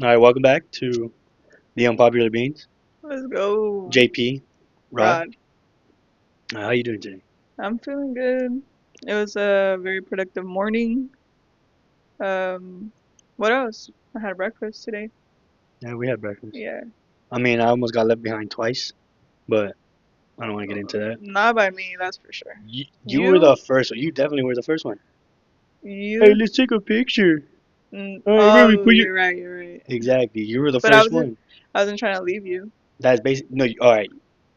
All right, welcome back to the Unpopular Beans. Let's go, JP, Rod, Rod. how you doing today? I'm feeling good. It was a very productive morning. Um, what else? I had breakfast today. Yeah, we had breakfast. Yeah, I mean, I almost got left behind twice, but I don't want to get into that. not by me, that's for sure. You were the You, first one. You definitely were the first one. Hey, you. let's take a picture. All right, baby, Oh, put your you're right. You're right. exactly. You were the But I first wasn't. one. I wasn't trying to leave you. That's basic. No, all right.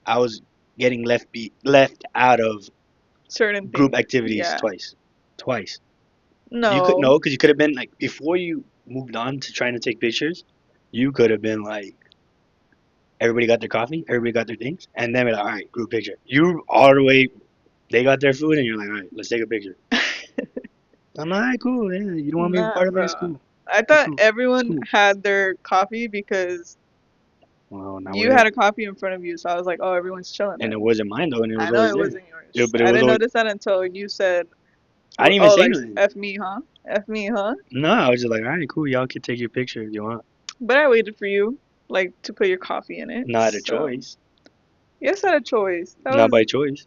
I was getting left out of Certain group things. activities Yeah. twice. You could No. no, because you could have been like before you moved on to trying to take pictures. You could have been like everybody got their coffee, everybody got their things, and then we're like, all right, group picture. You all the way, they got their food, and you're like, all right, let's take a picture. I'm like, all right, cool, yeah. You don't want me to be Nah, part of it? bro. It's cool. I It's thought cool. It's everyone cool. had their coffee because Well, now you we're, had a coffee in front of you, so I was like, oh, everyone's chilling and it then. wasn't mine though, and it was I know always it there. wasn't yours. But it I was didn't always. notice that until you said, I didn't even "Oh, say like nothing. f me, huh? F me, huh?" No, I was just like, all right, cool. Y'all can take your picture if you want. But I waited for you, like to put your coffee in it. Not a So choice. yes, I had a choice. That Not was by choice.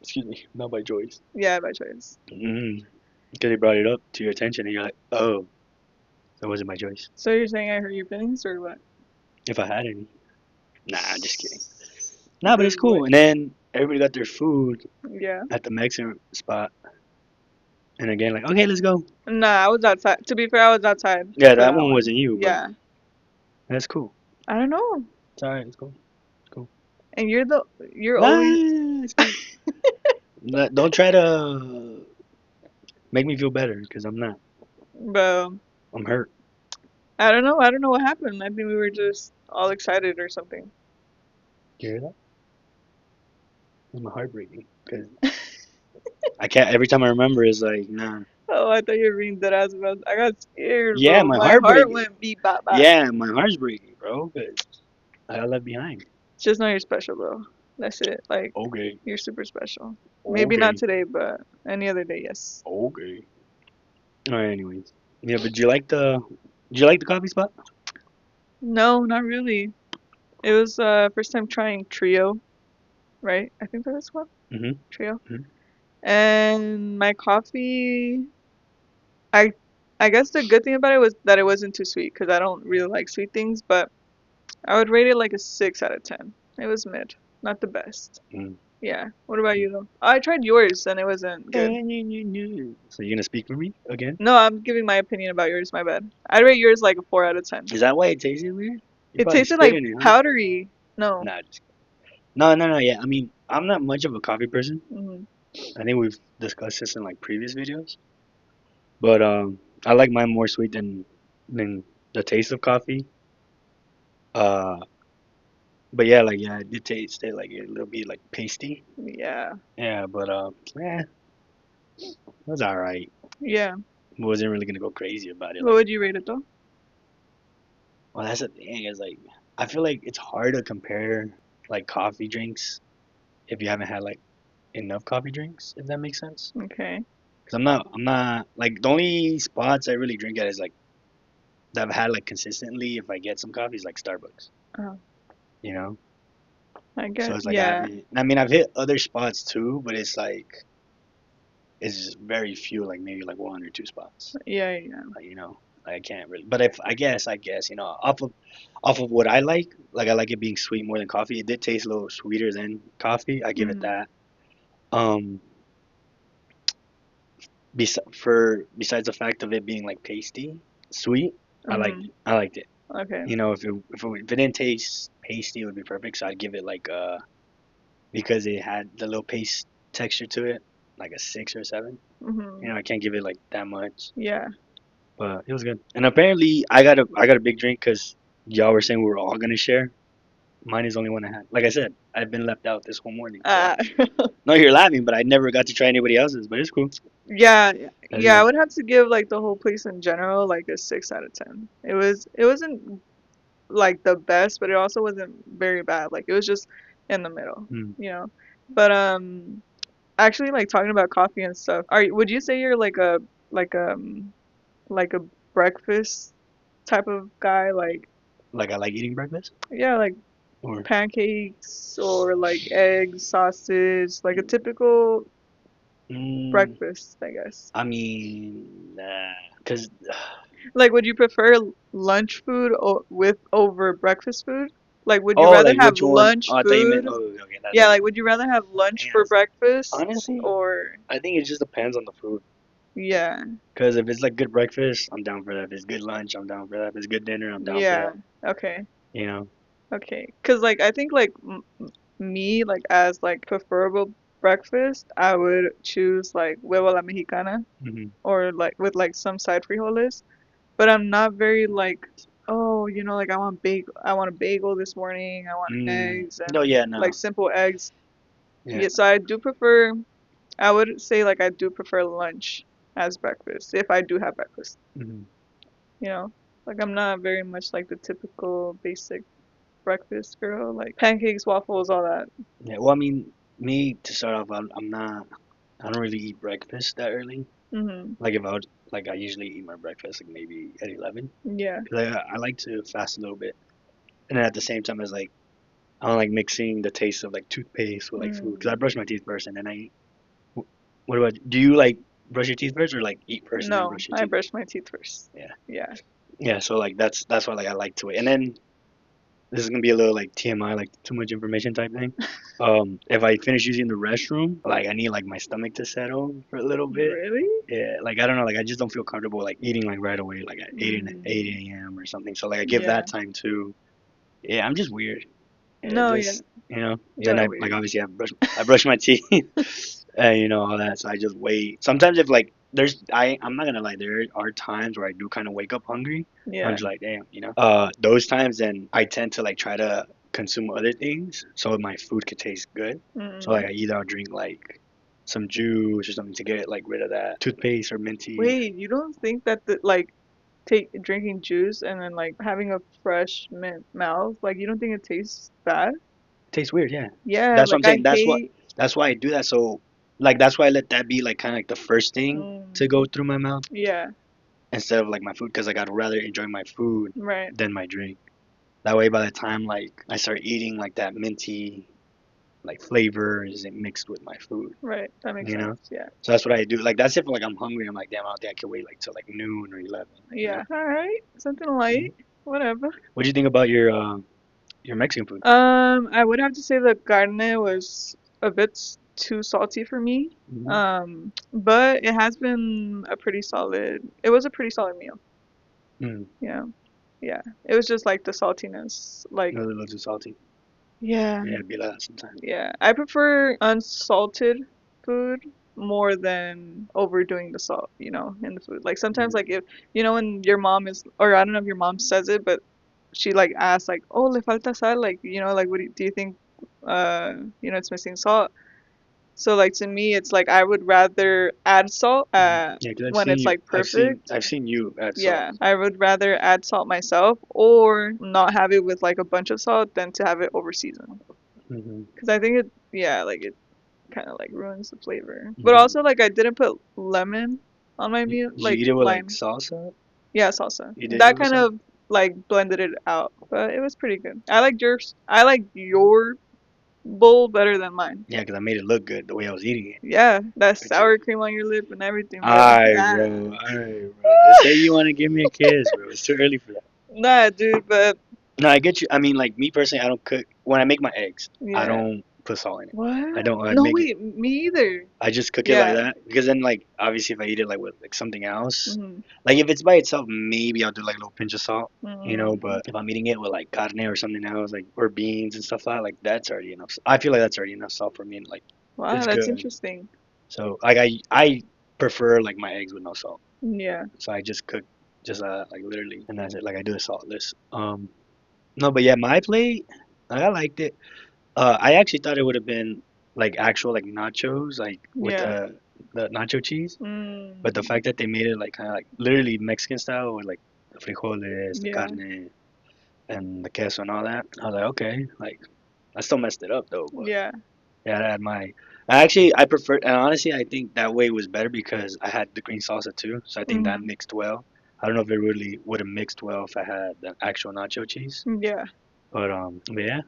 Excuse me. Not by choice. yeah, by choice. Mm-hmm. Because they brought it up to your attention, and you're like, oh, that wasn't my choice. So you're saying I hurt your feelings or what? If I had any. Nah, just kidding. Nah, but it's Good boy. cool. And then everybody got their food Yeah. at the Mexican spot. And again, like, okay, let's go. Nah, I was outside. To be fair, I was outside Yeah, for that that one one. wasn't you, but Yeah. that's cool. I don't know. It's alright. It's cool. It's cool. And you're always Nah, it's cool. Don't try to make me feel better because I'm not. bro. I'm hurt. I don't know. I don't know what happened. I think we were just all excited or something. You hear that? It's my heart breaking because I can't. Every time I remember, it's like, nah. Oh, I thought you were being dead ass about. I got scared, Yeah, bro. my My heart heart breaking. went beep bop bop. Yeah, my heart's breaking, bro. Because I got left behind. Just know you're special, bro. That's it. Like Okay. you're super special. Maybe not Okay. today, but any other day, yes. Okay. All right. Anyways. Yeah, but do you like the coffee spot? No, not really. It was first time trying trio, right? I think that was what Mm-hmm. trio. Mm-hmm. And my coffee, I I guess the good thing about it was that it wasn't too sweet because I don't really like sweet things, but I would rate it like a 6 out of 10. It was mid, not the best. Mm. Yeah. What about you though? I tried yours and it wasn't good. So you're gonna speak for me again? No, I'm giving my opinion about yours, my bad. I'd rate yours like a 4 out of 10. Is that why it tasted weird? You It probably tasted spit like in it, huh? powdery. No. Nah, just no, no, no. Yeah, I mean, I'm not much of a coffee person. Hmm. I think we've discussed this in like previous videos, but I like mine more sweet than the taste of coffee. Uh, but yeah, like yeah, it did taste it like a little bit like pasty. Yeah. Yeah, but yeah, it was all right. Yeah. Wasn't really gonna go crazy about it. What Like, would you rate it though? well, that's the thing is like I feel like it's hard to compare like coffee drinks if you haven't had like enough coffee drinks, if that makes sense. Okay. Cause I'm not like the only spots I really drink at is like that I've had like consistently. If I get some coffee, is like Starbucks, Oh, you know. I So get. it's like I Yeah. haven't. I mean, I've hit other spots too, but it's like it's just very few, like maybe like one or two spots, Yeah. Yeah. like, you know. Like I can't really. But if I guess you know off of what like I like it being sweet more than coffee. It did taste a little sweeter than coffee. I give it Hmm. that. Um, besides the fact of it being like pasty, sweet, I liked Hmm. it. I liked it. Okay. You know, if it didn't taste pasty, it would be perfect. So I'd give it like because it had the little paste texture to it, like a 6 or 7. Hmm. You know, I can't give it like that much, Yeah. but it was good. And apparently, I got a big drink because y'all were saying we were all gonna share. Mine is the only one I had. Like I said, I've been left out this whole morning Uh, twice. No, you're laughing, but I never got to try anybody else's. But it's cool. yeah. That's Yeah. I good. would have to give like the whole place in general like a 6 out of 10. It wasn't like the best, but it also wasn't very bad. Like it was just in the middle, Mm. you know. But actually, like talking about coffee and stuff, would you say you're like a like a breakfast? type of guy. Like I like eating breakfast, Yeah, like or pancakes or like eggs, sausage, like a typical mm, breakfast, I guess. I mean, nah, cause Like, would you prefer lunch food with over breakfast food? Like, would you oh, rather like have which one? lunch Oh, I thought you meant. food? Oh, okay, that Yeah, doesn't. like, would you rather have lunch Yeah, for breakfast honestly, or I think it just depends on the food. yeah, Cause if it's like good breakfast, I'm down for that. If it's good lunch, I'm down for that. If it's good dinner, I'm down for yeah, that. okay, You know. okay. Cause like I think like me like as like preferable breakfast, I would choose like huevo a la mexicana Hmm. or like with like some side frijoles. But I'm not very like, oh, like I want a bagel this morning. I want eggs and No, yeah, like no, simple eggs. yeah. Yeah, so I do prefer. I would say like I do prefer lunch as breakfast if I do have breakfast. Hmm. You know, like I'm not very much like the typical basic breakfast girl, like pancakes, waffles, all that. Yeah. Well, I mean, me to start off, I'm not. I don't really eat breakfast that early. Mhm. Like if I would, like I usually eat my breakfast like maybe at 11. Yeah. Cause I like to fast a little bit, and then at the same time, it's like I don't like mixing the taste of like toothpaste with like food. Cause I Mm. brush my teeth first and then I eat. What about do you like brush your teeth first or like eat first and then No, brush your I teeth? brush my teeth first. Yeah, Yeah. yeah. So like that's why like I like to it. And then this is gonna be a little like TMI, like too much information type thing. If I finish using the restroom, like I need like my stomach to settle for a little bit. Really? Yeah, like I don't know, like I just don't feel comfortable like eating like right away, like at 8 Mm. a.m. or something. So like I give Yeah. that time to. Yeah, I'm just weird. Yeah, No, yeah. just you know. You Then are I like weird. obviously I brush my teeth, and all that. So I just wait. Sometimes if like there's I'm not gonna lie, there are times where I do kind of wake up hungry. I'm Yeah. just like damn, those times then I tend to like try to consume other things so my food could taste good. So like Mm. I either I'll drink like some juice or something to get like rid of that toothpaste or minty. Wait, you don't think that the like take drinking juice and then like having a fresh mint mouth, like you don't think it tastes bad? Tastes weird, yeah. Yeah, That's what like I'm I saying. hate. That's why I do that. So like that's why I let that be like kind of like the first thing to go Mm, through my mouth yeah, instead of like my food because like I'd rather enjoy my food right, than my drink. That way, by the time like I start eating like that minty like flavor is mixed with my food, right. That makes you know. sense. Yeah, So that's what I do. Like that's if like I'm hungry. I'm like, damn, I don't think I can wait like till like noon or 11. You yeah. know. All right, something Mhm. light, whatever. What do you think about your Mexican food? I would have to say the carne was a bit too salty for me. Hmm. But it has been a pretty solid. It was a pretty solid meal. Mm. Yeah, yeah. It was just like the saltiness. A Like, little too salty. yeah, Yeah, it'd be like that sometimes. yeah. I prefer unsalted food more than overdoing the salt, in the food. Like sometimes like Hmm. if when your mom is or I don't know if your mom says it, but she like asks like, "Oh, le falta sal?" Like, like do you think it's missing salt? So like to me it's like I would rather add salt Hmm. Yeah, because when it's like perfect. I've seen you add salt. Yeah, I would rather add salt myself or not have it with like a bunch of salt than to have it over seasoned. Hmm. Because I think yeah, like it kind of like ruins the flavor. But Hmm. also like I didn't put lemon on my meal, Did you like eat it with like lime. salsa? Yeah, salsa. You did eat it That with kind salsa? of like blended it out, but it was pretty good. I like your bowl better than mine. Yeah, because I made it look good the way I was eating it. Yeah, that But you, sour cream on your lip and everything, bro. alright, Yeah. bro. Alright, bro. Just say you want to give me a kiss, bro. It's too early for that. Nah, dude, but No, I get you. I mean, like me personally, I don't cook when I make my eggs. I yeah. don't put salt in it. I What? don't. I No, make it. wait, me either. I just cook it like Yeah. that because then, like, obviously, if I eat it like with like something else, Mhm. like if it's by itself, maybe I'll do like a little pinch of salt, Mm. But if I'm eating it with like carne or something else, like or beans and stuff like that's already enough. I feel like that's already enough salt for me, and like Wow, it's that's good. interesting. So like I prefer like my eggs with no salt. Yeah. So I just cook just like literally, and that's it. Like I do it saltless. No, but yeah, my plate, like, I liked it. I actually thought it would have been like actual like nachos, like with Yeah. the nacho cheese. But the Mm. fact that they made it like kind of like literally Mexican style with like the frijoles, the Yeah. carne, and the queso and all that, I was like, okay, like I still messed it up though, but Yeah. yeah, I had my. I prefer, and honestly, I think that way was better because I had the green salsa too, so I think that Mhm. mixed well. I don't know if it really would have mixed well if I had the actual nacho cheese. Yeah. But yeah.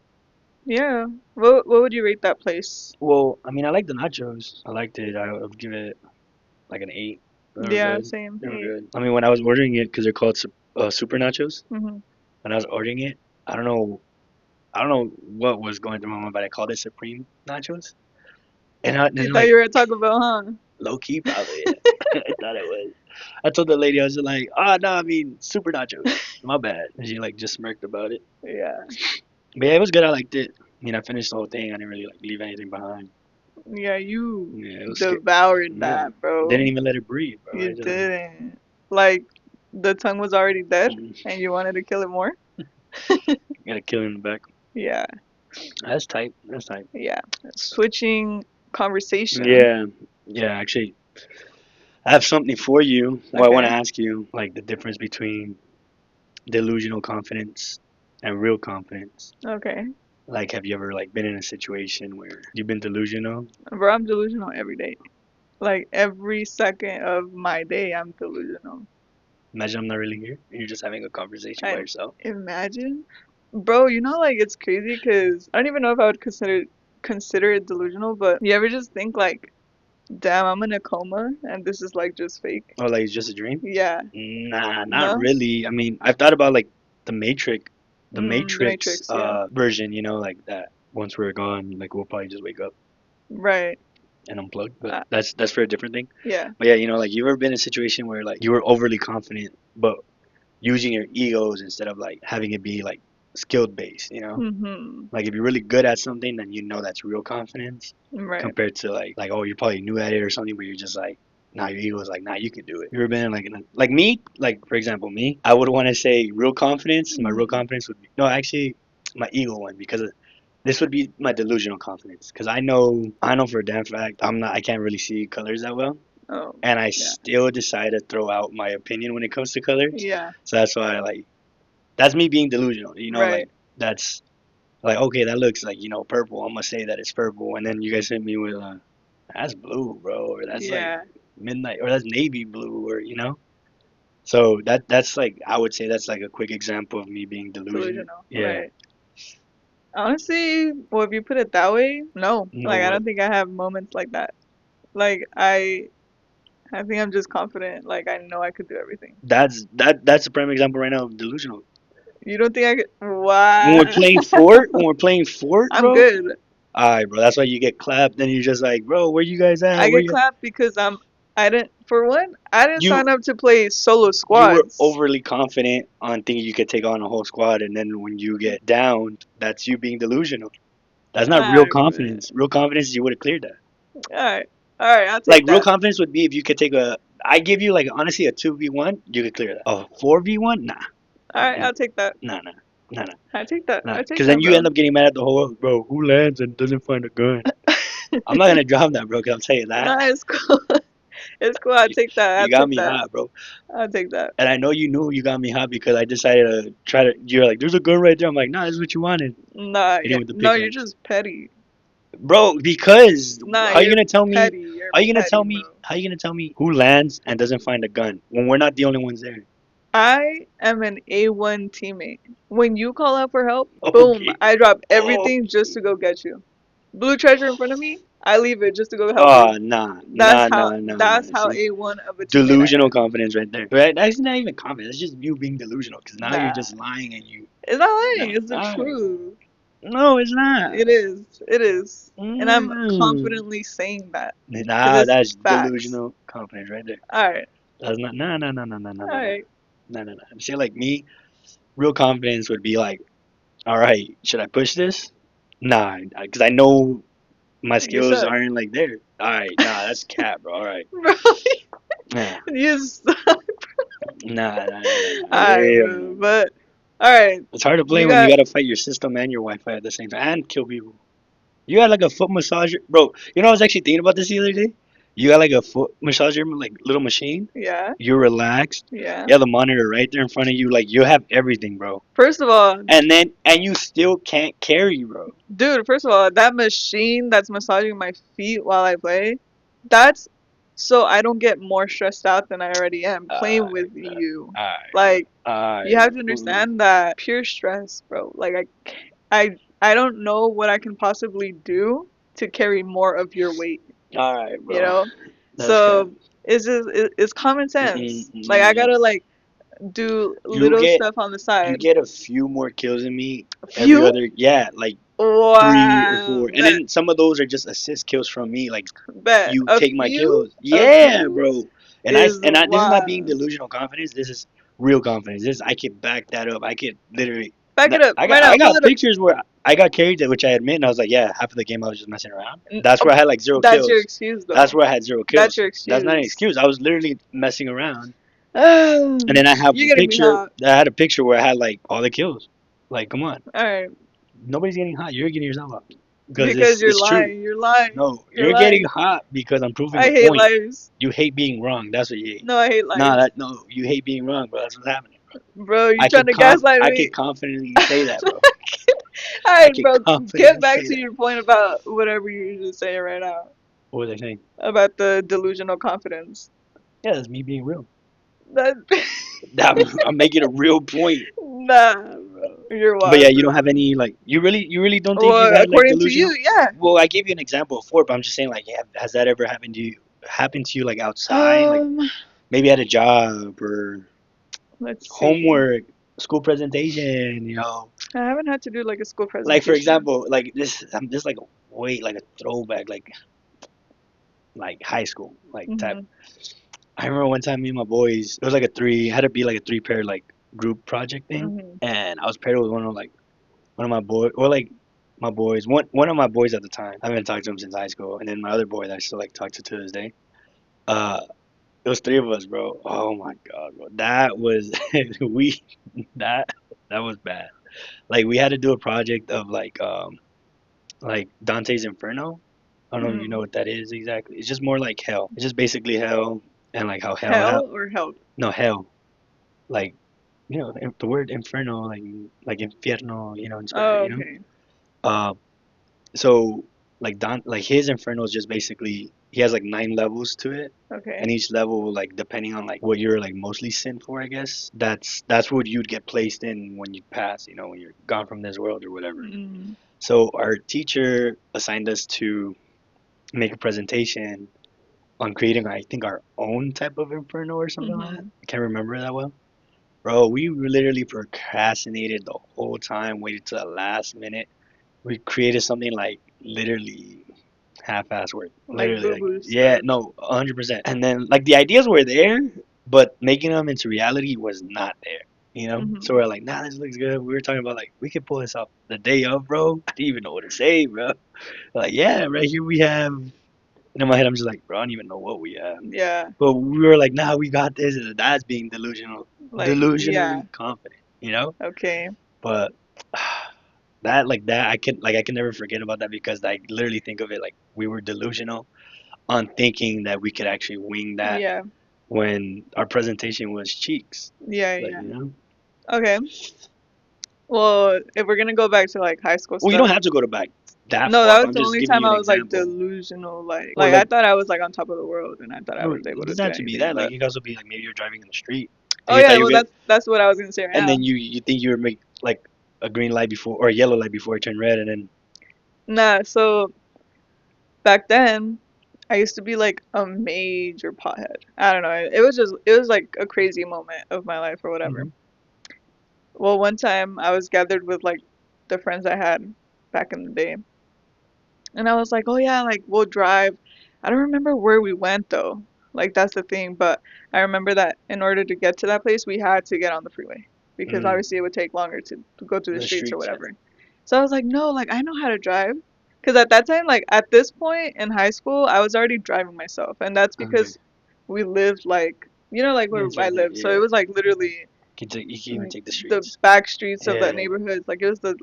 Yeah. What would you rate that place? Well, I mean, I like the nachos. I liked it. I would give it like an 8. They were Yeah, good. same. They were 8. good. I mean, when I was ordering it, because they're called super nachos. Mhm. When I was ordering it, I don't know, I don't know what was going through my mind, but I called it supreme nachos. And You then thought like you were at Taco Bell, huh? low key, probably. Yeah. I thought it was. I told the lady, I was like, oh no, I mean super nachos. My bad. And she like just smirked about it. Yeah. But yeah, it was good. I liked it. I mean, I finished the whole thing. I didn't really like leave anything behind. Yeah, you Yeah, it was good. devoured Yeah, that, bro. didn't even let it breathe, bro. I You just didn't. Like, the tongue was already dead, mm, and you wanted to kill it more? gotta kill him in the back. Yeah, That's tight. That's tight. yeah. Switching conversation. Yeah, yeah. Actually, I have something for you. Well, I want to Okay, ask you, like the difference between delusional confidence and real confidence. okay. Like, have you ever like been in a situation where you've been delusional? Bro, I'm delusional every day. Like, every second of my day, I'm delusional. Imagine I'm not really here and you're just having a conversation by And yourself. imagine, bro, like, it's crazy because I don't even know if I would consider it delusional, but you ever just think like, damn, I'm in a coma and this is like just fake? Oh, like it's just a dream? Yeah. Nah, not No? really. I mean, I've thought about like the Matrix, the The Matrix Matrix, yeah. version. You know, like that. Once we're gone, like we'll probably just wake up Right. and unplug. But Uh, that's for a different thing. yeah. But yeah, you know, like you ever been in a situation where like you were overly confident, but using your egos instead of like having it be like skilled based. You know, Mm-hmm. like if you're really good at something, then you know that's real confidence Right. compared to like oh you're probably new at it or something, but you're just like nah your ego is like nah you can do it. You ever been like like me like for example me I would want to say real confidence. My real Mm-hmm. confidence would be no actually my ego one because this would be my delusional confidence because I know for a damn fact I can't really see colors that well Oh, and I yeah. still decide to throw out my opinion when it comes to colors. Yeah. So that's why like that's me being delusional. You know like Right. that's like, okay, that looks like, purple. I'm gonna say that it's purple. And then you guys hit me with, that's blue, bro, or that's like Yeah. midnight, or that's navy blue, or. So that's like, I would say that's like a quick example of me being delusional. Delusional. Yeah. Right. Honestly, well, if you put it that way, no. No, Like, I what? don't think I have moments like that. Like, I think I'm just confident. Like, I know I could do everything. That's a prime example right now of delusional. You don't think I could? When Wow. we're playing fort, when we're playing fort, I'm bro. good. All right, bro. That's why you get clapped. Then you're just like, bro, where you guys at? I Where get you? clapped because I didn't, for one, I didn't You sign up to play solo you were squads. overly confident on thinking you could take on a whole squad, and then when you get down, that's you being delusional. That's not real Alright, man. confidence. Real confidence is you would have cleared that. Alright. Alright, I'll Like take real that. confidence would be if you could take a. I give you like honestly a 2v1, you could clear that. A 4v1, nah, Alright, I'll take that. nah, nah, nah, nah, I take that. nah. I take Because then that, you bro. end up getting mad at the whole bro. Who lands and doesn't find a gun? I'm not gonna drop that, bro. Cause I'll tell you that Nah, it's cool. It's cool. I'll you, take that. you I'll got take me that. hot, bro. I'll take that. And I know you knew you got me hot because I decided to try to. You're like, there's a gun right there. I'm like, nah, this is what you wanted. Nah, Hitting yeah. with the No, you're pickaxe. just petty. Bro, because Nah, how you you're gonna tell me? petty. You're How you gonna tell petty, me? bro. How you gonna tell me who lands and doesn't find a gun when we're not the only ones there? I am an A1 teammate. When you call out for help, boom, Okay. I drop Oh. everything just to go get you. Blue treasure in front of me, I leave it just to go help Oh, you. nah, That's nah, how nah, nah, that's nah. how See, A1 of a teammate I delusional am. confidence right there. Right? That's not even confidence. It's just you being delusional. Because now you're Nah. just lying and you. It's not Nah, lying, it's the alright. truth. No, it's not. It is. It is. And I'm Mm. confidently saying that. Because Nah, it's that's facts. delusional confidence right there. Alright. That's not. Nah, nah, nah, nah, nah, nah, nah, nah, Alright. nah, nah, nah. See, like me, real confidence would be like, all right, should I push this? Nah, because I know my You skills suck. aren't like there. All right, nah, that's cap, bro. All right, Bro, nah, you suck. nah, nah, nah, nah, nah. Alright, Hell bro. no. But alright. It's hard to play You when you got gotta fight your system and your Wi-Fi at the same time and kill people. You got like a foot massager, bro. You know, I was actually thinking about this the other day. You got like a foot massager, like little machine. yeah, You're relaxed. yeah. You have the monitor right there in front of you. Like you have everything, bro. First of all, And you still can't carry, bro. dude, first of all, that machine that's massaging my feet while I play, that's so I don't get more stressed out than I already am playing with Alright, bro. you. Alright, bro. Like, you have Alright, to bro. understand that pure stress, bro. Like, I don't know what I can possibly do to carry more of your weight, Alright, you bro. know? That's cap. So it's common Mm-mm, sense. Like, I no. gotta, like, do You little get stuff on the you side. get a few more kills than me A every few? other, yeah, like 3 or 4, Wow. and then some of those are just assist kills from me. Like Bet. you A take my few? kills, A yeah, few bro. And is this is not being wild. delusional confidence. This is real confidence. This I could back that up. I could literally. Back it up. I Right got now. I Pull got it up. pictures where I got carried, which I admit, and I was like, yeah, half of the game I was just messing around. N- That's oh, where I had like zero That's your kills. excuse, That's though. where I had zero That's kills. your That's not an excuse. excuse. I was literally messing around, and then I have You're a getting me picture. hot. I had a picture where I had like all the kills. Like, come on, Alright. nobody's getting hot. You're getting yourself hot because Because you're it's true. lying. You're lying. No, You're you're getting lying. hot because I'm proving I a hate point. liars. You hate being wrong. That's what you hate. No, I hate Nah, liars. no, you hate being wrong, bro. That's what's happening, bro. Bro, you trying to gaslight I me. could confidently say that, bro. I Alright, could bro. Get confidently back say to that. your point about whatever you're just saying right now. What was I saying? About the delusional confidence. Yeah, that's me being real. That. I'm making a real point. Nah, bro. You're But yeah, wild, you don't bro. have any like you really don't think you've Well, had like according to you, delusional. yeah. Well, I gave you an example before, but I'm just saying like, yeah, has that ever happened to you like outside, like Um, maybe at a job or let's see. homework, school presentation, you know? I haven't had to do like a school Like for presentation. example, like this, I'm just like wait, like a throwback, like high school, like type. Mhm. I remember one time me and my boys, it was like a three, it had to be like a three pair like group project thing, Mhm. and I was paired with one of my boys, or like my boys, one of my boys at the time. I haven't talked to him since high school, and then my other boy that I still like talk to this day. Uh, it was three of us, bro. Oh my god, bro, that was we that that was bad. Like we had to do a project of like Dante's Inferno. I don't know if you know Mhm. what that is exactly. It's just more like hell. It's just basically hell and like how hell Hell or help? no hell like the word inferno like infierno in Spanish Oh, okay. uh so like his inferno is just basically he has like 9 levels to it, Okay. and each level like depending on like what you're like mostly sin for, I guess that's what you'd get placed in when you pass, when you're gone from this world or whatever. Mhm. So our teacher assigned us to make a presentation on creating, I think, our own type of inferno or something like that. Mhm. I can't remember that well. Bro, we literally procrastinated the whole time, waited to the last minute. We created something like literally half-ass work. Like Literally, boo like boo yeah, stuff. no, 100%. And then like the ideas were there, but making them into reality was not there. So Mhm. we're like, nah, this looks good. We were talking about like we could pull this off the day of, bro. I didn't even know what to say, bro. Like, yeah, right here we have. And in my head, I'm just like, bro, I don't even know what we have. Yeah. But we were like, nah, we got this. And that's being delusional, Like yeah. delusionally confident. Okay. But that I can never forget about that because I literally think of it like we were delusional on thinking that we could actually wing that Yeah. when our presentation was cheeks. Yeah. Like, Yeah. Okay. Well, if we're gonna go back to like high school well, you don't stuff, have to go to back that no, far, that but was I'm the just only giving time you an I was like example. delusional. Like, Or like I like, thought I was like on top of the world, and I thought I no, was able it to doesn't do have to be anything. that. Like, But it can also be like maybe you're driving in the street and oh you thought yeah, you well were, that's what I was gonna say right and now. then you think you would make like a green light before or a yellow light before it turned red, and then Nah, so back then I used to be like a major pothead. I don't know. It was like a crazy moment of my life or whatever. hmm Well, one time I was gathered with like the friends I had back in the day, and I was like, "Oh yeah, like we'll drive." I don't remember where we went though. Like that's the thing, but I remember that in order to get to that place, we had to get on the freeway because mm, obviously it would take longer to go through the the streets or streets, yeah. whatever. So I was like, "No, like I know how to drive." Because at that time, like at this point in high school, I was already driving myself, and that's Okay, because we lived like like where it's I right there. lived. So it Yeah, was like literally you can even like take the the streets. back streets of that Yeah, neighborhood. Like it was the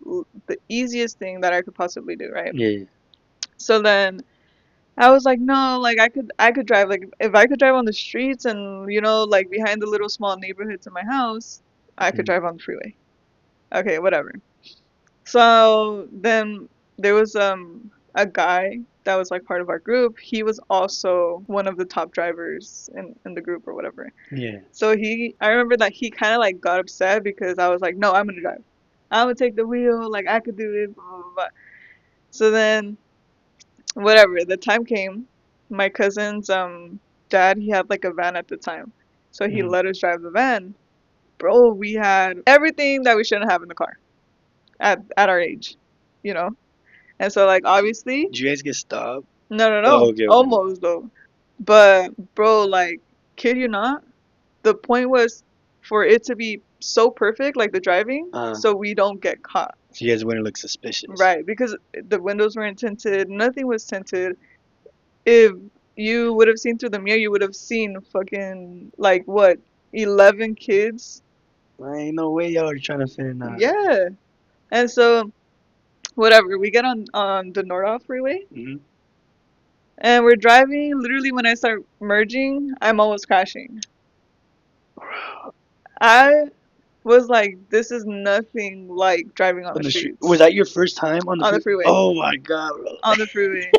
easiest thing that I could possibly do, right? yeah. So then I was like, no, like I could drive. Like if I could drive on the streets and like behind the little small neighborhoods in my house, I could Mm, drive on the freeway. Okay, whatever. So then there was a guy. that was like part of our group, he was also one of the top drivers in the group or whatever. Yeah. So I remember that he kind of like got upset because I was like, no, I'm gonna drive. I'm gonna take the wheel. Like I could do it. Blah, blah, blah. So then, whatever. The time came. My cousin's dad, he had like a van at the time, so he Mm. let us drive the van. Bro, we had everything that we shouldn't have in the car at our age, you know. And so like obviously, Did you guys get stopped? no, no, Oh, no, okay, okay. almost though. But bro, like, kid you not, the point was for it to be so perfect, like the driving, Uh, so we don't get caught. so you guys wouldn't look suspicious. Right, because the windows weren't tinted, nothing was tinted. If you would have seen through the mirror, you would have seen fucking like what, 11 kids. Ain't no way y'all are trying to fit in that. Yeah. And so whatever, we get on the Nordhoff freeway Hmm. and we're driving. Literally, when I start merging, I'm almost crashing. I was like, this is nothing like driving on On the the street. Was streets, that your first time on the on the free? freeway, Oh my god, bro. on the freeway.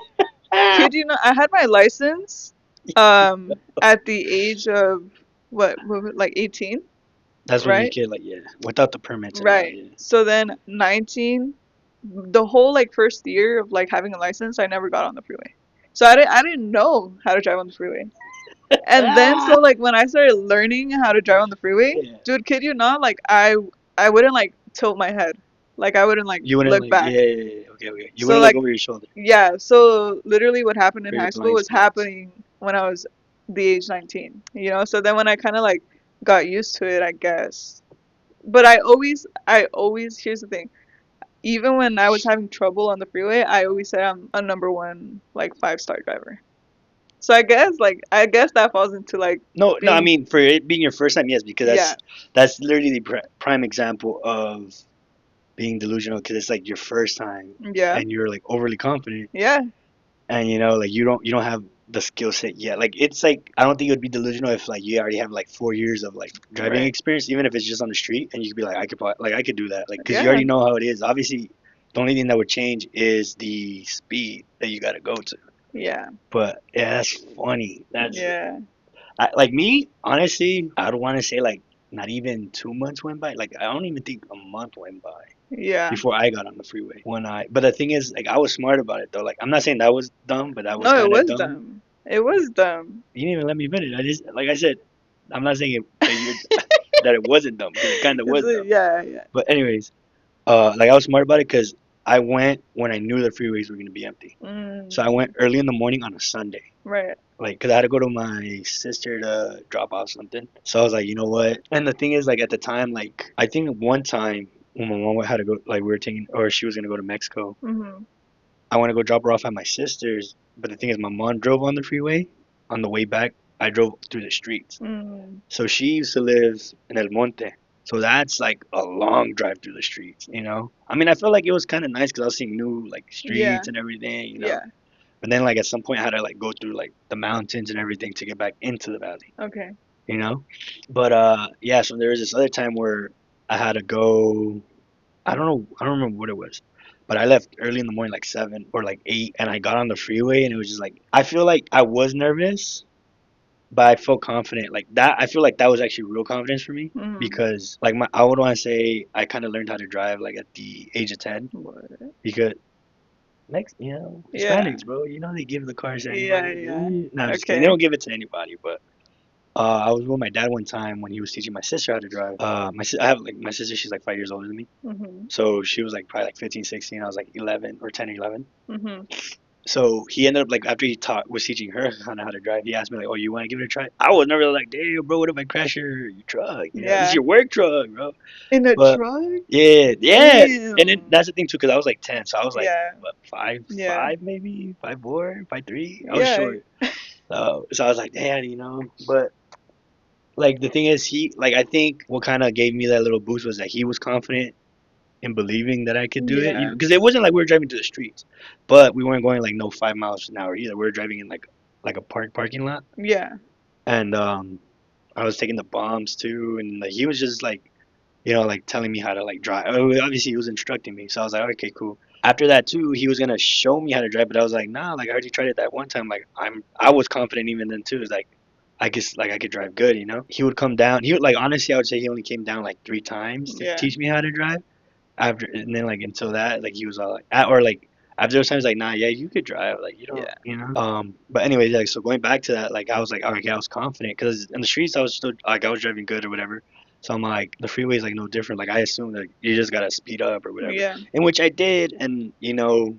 Kid you not, I had my license at the age of what, like 18, That's when you right? get like, yeah, without the permits and all that. Right. Yeah. So then 19, the whole like first year of like having a license, I never got on the freeway. So I didn't know how to drive on the freeway. And then Ah! so like when I started learning how to drive on the freeway, Yeah. dude, kid you not, like I wouldn't like tilt my head. Like I wouldn't like You wouldn't look like, back. yeah, yeah, yeah. Okay, okay. You So wouldn't look like over your shoulder. yeah, so literally what happened in Very high school blind was spots. happening when I was the age 19, you know? So then when I kind of like got used to it, I guess. But I always here's the thing. Even when I was having trouble on the freeway, I always said I'm a number one like 5-star driver. So I guess that falls into like No, no. I being, mean, for it being your first time, yes, because yeah, that's literally the prime example of being delusional. Because it's like your first time, yeah, and you're like overly confident, yeah, and like you don't have the skill set yet. Like it's like I don't think it would be delusional if like you already have like 4 years of like driving right, experience, even if it's just on the street, and you could be like I could do that, like because you yeah, already know how it is. Obviously, the only thing that would change is the speed that you got to go to. yeah, But yeah, that's funny. yeah, Like me, honestly, I don't want to say like not even 2 months went by. Like I don't even think a month went by yeah. before I got on the freeway. But the thing is, like I was smart about it though. Like I'm not saying that was dumb, but that was No, it kind of was dumb. dumb. It was dumb. You didn't even let me finish. I just, like I said, I'm not saying that you're that it wasn't dumb because it kind of was dumb. Yeah, yeah. But anyways, like I was smart about it because I went when I knew the freeways were gonna be empty. So I went Mm, early in the morning on a Sunday. right. Like, cause I had to go to my sister to drop off something. So I was like, you know what? And the thing is, like at the time, like I think one time when my mom had to go, like we were taking, or she was gonna go to Mexico. Mhm. I want to go drop her off at my sister's, but the thing is, my mom drove on the freeway. On the way back, I drove through the streets. Mm, So she used to live in El Monte. So that's like a long drive through the streets. I mean, I felt like it was kind of nice because I was seeing new like yeah, streets and everything. yeah. But then like at some point I had to like go through like the mountains and everything to get back into the valley, Okay. you know? But yeah, so there was this other time where I had to go. I don't know, I don't remember what it was. But I left early in the morning, like 7 or like 8, and I got on the freeway, and it was just like I feel like I was nervous, but I felt confident. Like that, I feel like that was actually real confidence for me Mhm. because like I would want to say I kind of learned how to drive like at the age of 10 What? because Yeah. Hispanics, bro, they give the cars to Yeah, anybody. yeah. No, I'm just kidding. They Okay. don't give it to anybody, but I was with my dad one time when he was teaching my sister how to drive. I have like my sister, she's like 5 years older than me. Mhm. So she was like probably like 15, 16. I was like 11 or 10 or 11. Mhm. So he ended up like after he taught was teaching her kind of how to drive. He asked me like, "Oh, you want to give it a try?" I was never like, "Damn, bro, what if I crash your truck? This is Yeah. your work truck, bro." In a But truck? yeah, yeah, and then Damn. that's the thing too, because I was like 10, so I was like Yeah. what, five, Yeah. five maybe 5'4", 5'3". I was Yeah. short, so I was like, "Damn." But like the thing is, he like I think what kind of gave me that little boost was that he was confident in believing that I could do it. Yeah. Because it wasn't like we were driving to the streets, but we weren't going like no 5 miles an hour either. We were driving in like a parking lot, Yeah. and I was taking the bombs too, and like he was just like like telling me how to like drive. Obviously, he was instructing me, so I was like, okay, cool. after that too, he was gonna show me how to drive, but I was like, nah, like I already tried it that one time. Like I was confident even then too. It's like I guess like I could drive good, you know. He would come down. He would like honestly, I would say he only came down like 3 times to Yeah. teach me how to drive. After and then like until that, like he was all like, or like after those times, like nah, yeah, you could drive, like you don't, Yeah. you know. But anyways, like so going back to that, like I was like, all right, yeah, I was confident because in the streets I was still like I was driving good or whatever. So I'm like the freeway is like no different. Like I assume that you just gotta speed up or whatever, Yeah. in which I did, and you know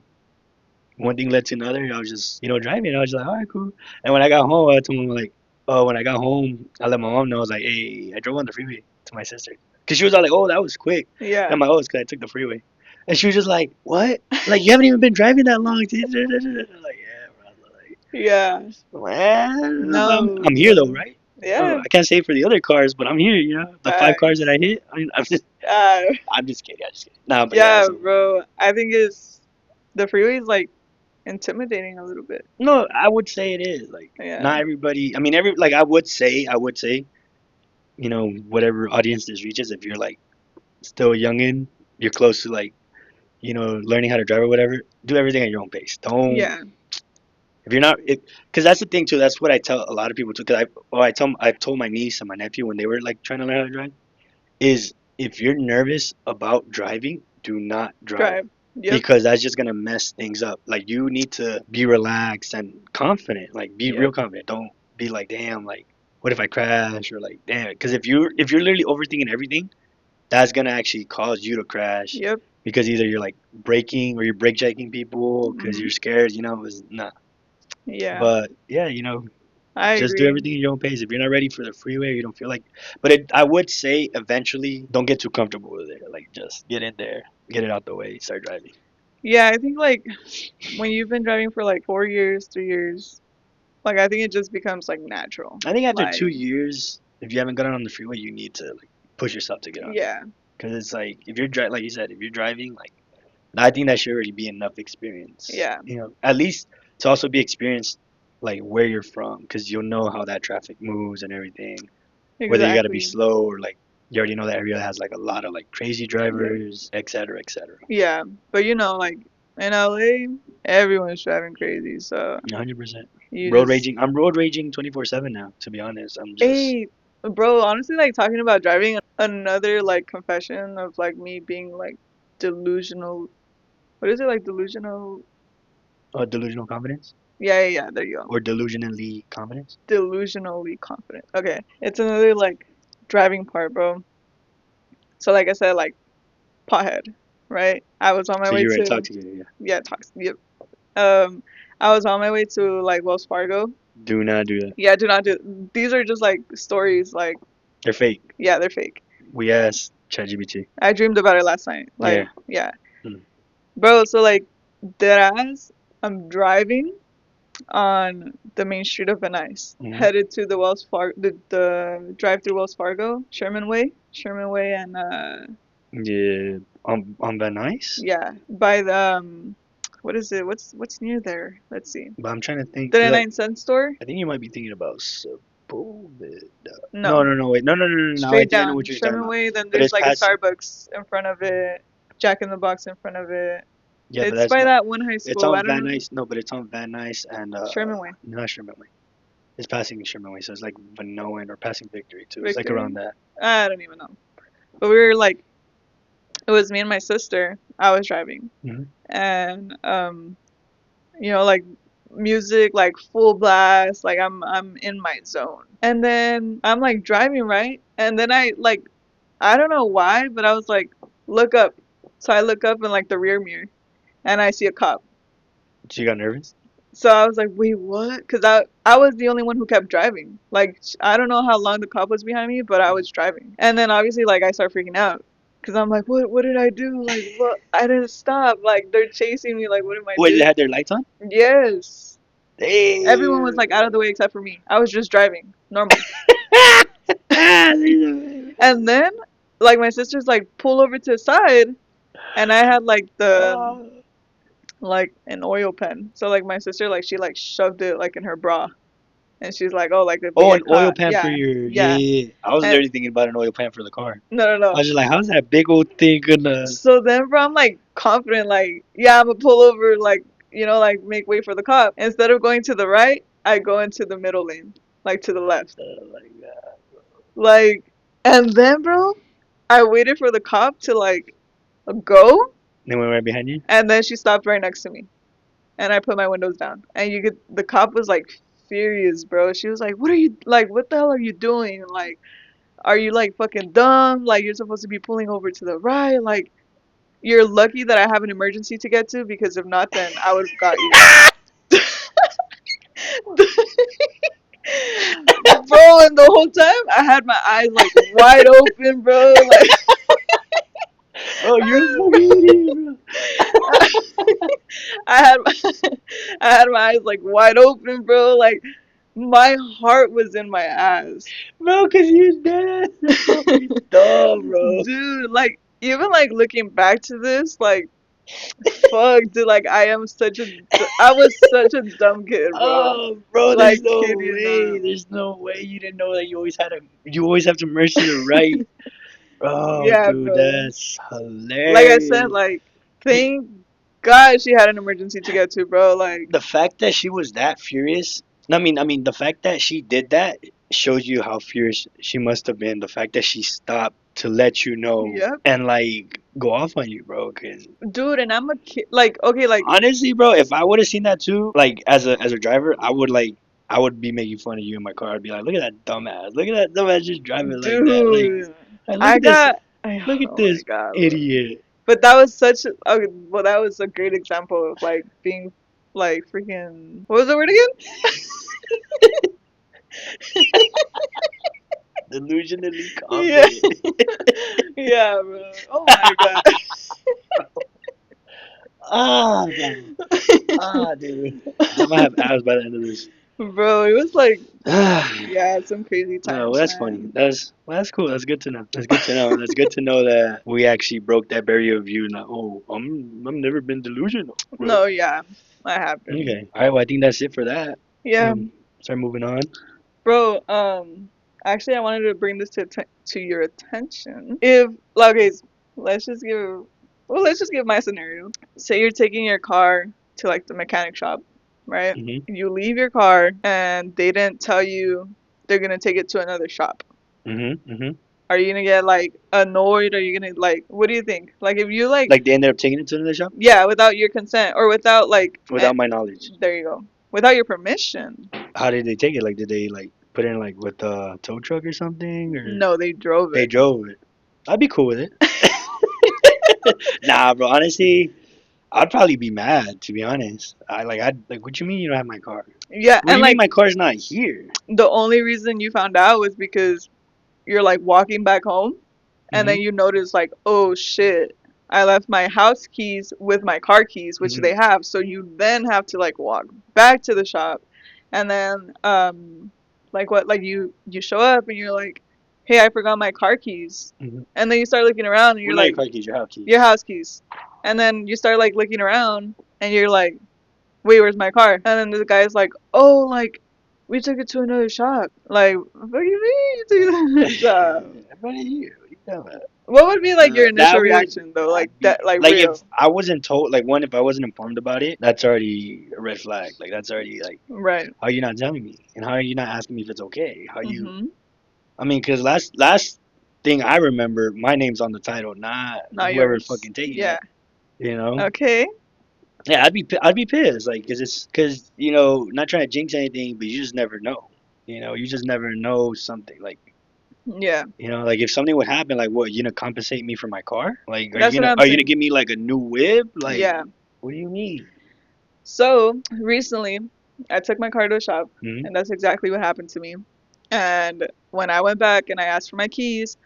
one thing led to another. I was just, driving. I was just like, all right, cool. And when I got home, I told him like, oh, when I got home, I let my mom know. I was like, hey, I drove on the freeway to my sister, cause she was all like, oh, that was quick. And Yeah. I'm like, oh, it's cause I took the freeway. And she was just like, what? Like you haven't even been driving that long. I'm like, yeah, bro. Yeah. Like, well, No, I'm here though, bro. right? Oh, Yeah. I can't say for the other cars, but I'm here. The 5 cars that Facts. I hit. I mean, Uh, I'm just kidding. I'm just kidding. Nah, but yeah. yeah, So bro. I think it's the freeway is like intimidating a little bit. no, I would say it is like Yeah. not everybody. I mean, like I would say whatever audience this reaches, if you're like still a youngin, you're close to like, learning how to drive or whatever, do everything at your own pace. Don't, Yeah. if you're not, because that's the thing too. That's what I tell a lot of people too. Because I've told my niece and my nephew when they were like trying to learn how to drive, is if you're nervous about driving, do not drive. Drive. Yep. Because that's just gonna mess things up. Like you need to be relaxed and confident. Like be real Yep. confident. Don't be like, damn, like what if I crash or like, damn. Because if you're literally overthinking everything, that's gonna actually cause you to crash. Yep. Because either you're like braking or you're brake checking people because Hmm. you're scared. It's not. Yeah. But yeah, I just do agree. everything at your own pace. If you're not ready for the freeway, or you don't feel like. But I would say eventually, don't get too comfortable with it. Like just get in there, get it out the way, start driving. Yeah, I think like when you've been driving for like 4 years, 3 years, like I think it just becomes like natural. I think after Like, 2 years, if you haven't gotten on the freeway, you need to like push yourself to get on it. yeah. Because it's like if you're like you said, if you're driving, like I think that should already be enough experience. Yeah. At least to also be experienced like where you're from, because you'll know how that traffic moves and everything. Whether you got to be Exactly. slow or like you already know that area has like a lot of like crazy Yep. drivers, et cetera, et cetera. Yeah. But like in LA, everyone's driving crazy, so 100%. you Road just raging. I'm road raging 24/7 now. To be honest, I'm just. hey, bro, honestly, like talking about driving, another like confession of like me being like delusional. What is it like delusional? Delusional confidence Yeah, yeah, yeah. There you go. or delusionally confidence. Delusionally confident. Okay, it's another like driving part, bro. So like I said, like pothead, right? I was on my So way you're to intoxicated. Yeah. yeah, Yep. Um, I was on my way to like Wells Fargo. Do not do that. Yeah, do not do. These are just like stories. Like They're fake. yeah, they're fake. We asked ChatGPT. I dreamed about it last night. Yeah. Like yeah, Mm. bro. So like deadass, I'm driving on the main street of Venice, Hmm. headed to the Wells Fargo, the drive through Wells Fargo, Sherman Way, and Yeah. On Van Nuys. yeah, by the what is it? What's near there? Let's see. But I'm trying to think. The Cause 99-cent store? I think you might be thinking about Sepulveda. No, No, no, no. Wait. No, no, no, no, no. I straight think I know down what you're talking Sherman about. Way. Then But there's it's like a past. Starbucks in front of it, Jack in the Box in front of it. Yeah, but It's that's by not. that one high It's school. I on don't Van know. Nuys. No, but it's on Van Nuys and Sherman Way, not Sherman Way. It's passing Sherman Way, so it's like Vanoan or passing Victory too. It's like Victory. around that. I don't even know. But we were like, it was me and my sister. I was driving, Hmm. and like music like full blast, like I'm in my zone. And then I'm like driving, right? And then I don't know why, but I was like, look up. So I look up in like the rear mirror and I see a cop. She got nervous. So I was like, wait, what? Because I was the only one who kept driving. Like, I don't know how long the cop was behind me, but I was driving. And then obviously, like, I start freaking out. Because I'm like, what did I do? Like, what? I didn't stop. Like, they're chasing me. Like, what am I Wait, they doing? had their lights on? Yes. Everyone was like out of the Damn. way except for me. I was just driving, normal. And then, like, my sister's like, pull over to the side. And I had like like an oil pen. So, like, my sister, like, she like shoved it like in her bra. And she's like, oh, like if we Oh, an get oil caught, pan for yeah, your yeah. I was And literally thinking about an oil pan for the car. no, no, I no. was just like, how's that big old thing gonna? So then, bro, I'm like confident, like, yeah, I'm gonna pull over, like, like make way for the cop. Instead of going to the right, I go into the middle lane, like to the left. Oh my god! Like, and then, bro, I waited for the cop to like go, They went right behind you. and then she stopped right next to me, and I put my windows down, and the cop was like furious, bro. She was like, "What are you like? What the hell are you doing? Like, are you like fucking dumb? Like, you're supposed to be pulling over to the right. Like, you're lucky that I have an emergency to get to because if not, then I would have got you." Bro, and the whole time I had my eyes like wide open, bro. Like, Bro, you're a fucking idiot, bro. I had my, I had my eyes like wide open, bro. Like my heart was in my ass. Bro, cause you're dead. You're fucking dumb, bro. Dude, like even like looking back to this, like fuck, dude, like I was such a dumb kid, bro. Oh, bro, there's Like no kid you way. not. There's no way you didn't know that you always have to merge to the right. Oh, Yeah, dude, bro. that's Like I said, hilarious. like You, thank God she had an emergency to get to, bro. Like, the fact that she was that furious. I mean, the fact that she did that shows you how furious she must have been. The fact that she stopped to let you know yep. and like go off on you, bro. Cause Dude, and I'm a kid. Like, okay, like, honestly, bro, if I would have seen that too, like as a driver, I would be making fun of you in my car. I'd be like, look at that dumbass. Look at that dumbass just driving like that. dude, Like look I at this. got. Look at Oh my this God, bro. idiot. But that was such. Okay, well, that was a great example of like being like freaking. What was the word again? Delusionally Yeah, confident. yeah, bro. Oh my God. Ah, bro. Ah, dude. I might have abs by the end of this. Bro, it was like, No, yeah, some crazy well, times, that's funny. man. That's cool. That's good to know. That's good to know. That's good to know that we actually broke that barrier of you. Like, oh, I'm never been delusional, bro. No, yeah, I have been. Okay. All right. Well, I think that's it for that. Yeah, Start moving on. bro. Actually, I wanted to bring this to your attention. If like, okay, let's just give let's just give my scenario. Say you're taking your car to like the mechanic shop, right? Mhm. You leave your car and they didn't tell you they're gonna take it to another shop. Mhm. Mhm. Are you gonna get like annoyed? Are you gonna like what do you think? Like if you like Like they ended up taking it to another shop yeah, without your consent or without like without my knowledge. there you go. Without your permission. How did they take it? Like, did they like put it in like with a tow truck or something, or No, they drove they it. drove it? I'd be cool with it. Nah, bro. Honestly, I'd probably be mad to be honest. I'd like. What you mean you don't have my car? Yeah, What do and you mean like my car's not here? the only reason you found out was because you're like walking back home and then Mhm. you notice like, oh shit, I left my house keys with my car keys, which they Mhm. have. So you then have to like walk back to the shop and then like what like you show up and you're like, hey, I forgot my car keys. Mhm. And then you start looking around and Well, you're not your like, car keys, your house your keys. house keys. And then you start like looking around and you're like, wait, where's my car? And then the guy's like, oh, like, we took it to another shop. Like, what do you mean you took it to another shop? What are you? What are you talking about? What would be like your initial That would reaction though? Like I'd be that, like like if real, I wasn't told like one if I wasn't informed about it, that's already a red flag. Like that's already like right? how are you not telling me and how are you not asking me if it's okay? How you? Mhm. I mean, because last thing I remember, my name's on the title, not Not whoever's yours. fucking taking Yeah. it. You know? Okay. Yeah, I'd be pissed, like, cause not trying to jinx anything, but you just never know. You just never know something like. Yeah. Like if something would happen, like what, you gonna compensate me for my car? Like, That's what I'm are you gonna saying. give me like a new whip? Like, Yeah. what do you mean? So recently, I took my car to a shop, Hmm. and that's exactly what happened to me. And when I went back and I asked for my keys,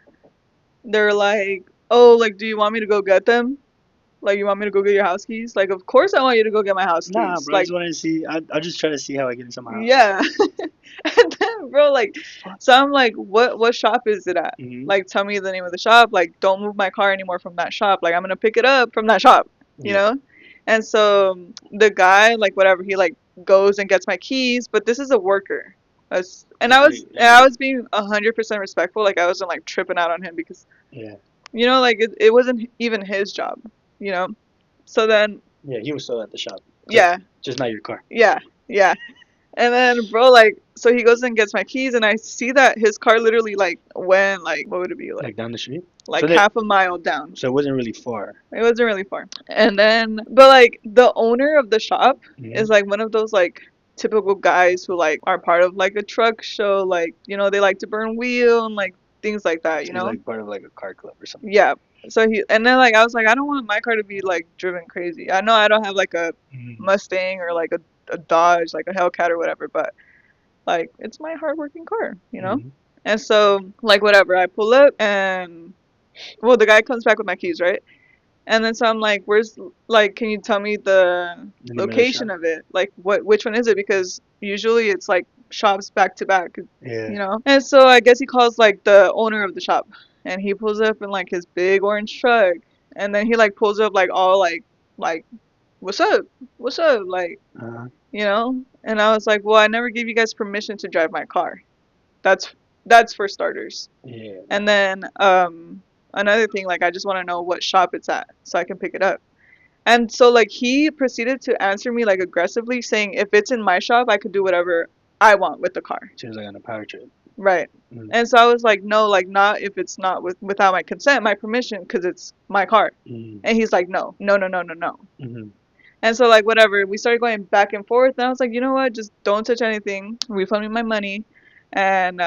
they're like, "Oh, like, do you want me to go get them? Like, you want me to go get your house keys? Like, of course I want you to go get my house Nah, keys. bro. I Like, just wanted to see. I'll just try to see how I get into my house. yeah." And then, bro, like, The fuck? so I'm like, what shop is it at? Hmm. Like, tell me the name of the shop. Like, don't move my car anymore from that shop. Like, I'm gonna pick it up from that shop, you Yeah. know? And so the guy, like, whatever, he like goes and gets my keys, but this is a worker. And It's like, I was being 100% respectful. Like I wasn't like tripping out on him because yeah, like it wasn't even his job, you know. So then yeah. He was still at the shop, yeah, just not your car. yeah, yeah. And then bro, like, so he goes and gets my keys, and I see that his car literally like went like, what would it be Like down the street. like half a mile down. So it wasn't really far. It wasn't really far. And then, but like the owner of the shop is Mhm. like one of those like typical guys who like are part of like a truck show, like they like to burn wheel and like things like that, He's like part of like a car club or something. Yeah. So and then like I was like, I don't want my car to be like driven crazy. I know I don't have like a Mhm. Mustang or like a Dodge, like a Hellcat or whatever, but like it's my hardworking car. Mhm. And so like whatever, I pull up and well the guy comes back with my keys, right? And then so I'm like, where's like, can you tell me the The name of the shop. location of it? Like, which one is it? Because usually it's like shops back to back, Yeah. And so I guess he calls like the owner of the shop, and he pulls up in like his big orange truck, and then he like pulls up like all like, what's up, what's up, like, Uh-huh. And I was like, well, I never gave you guys permission to drive my car. That's that's for starters. Yeah. And Nah. then another thing, like I just want to know what shop it's at so I can pick it up. And so like he proceeded to answer me like aggressively saying if it's in my shop, I could do whatever I want with the car. She was like on a power trip. Right. Mm. And so I was like, no, like not if it's not without my consent, my permission, because it's my car. Mm. And he's like, no, no, no, no, no, no. Mhm. And so like whatever, we started going back and forth, and I was like, you know what, just don't touch anything, refund me my money, and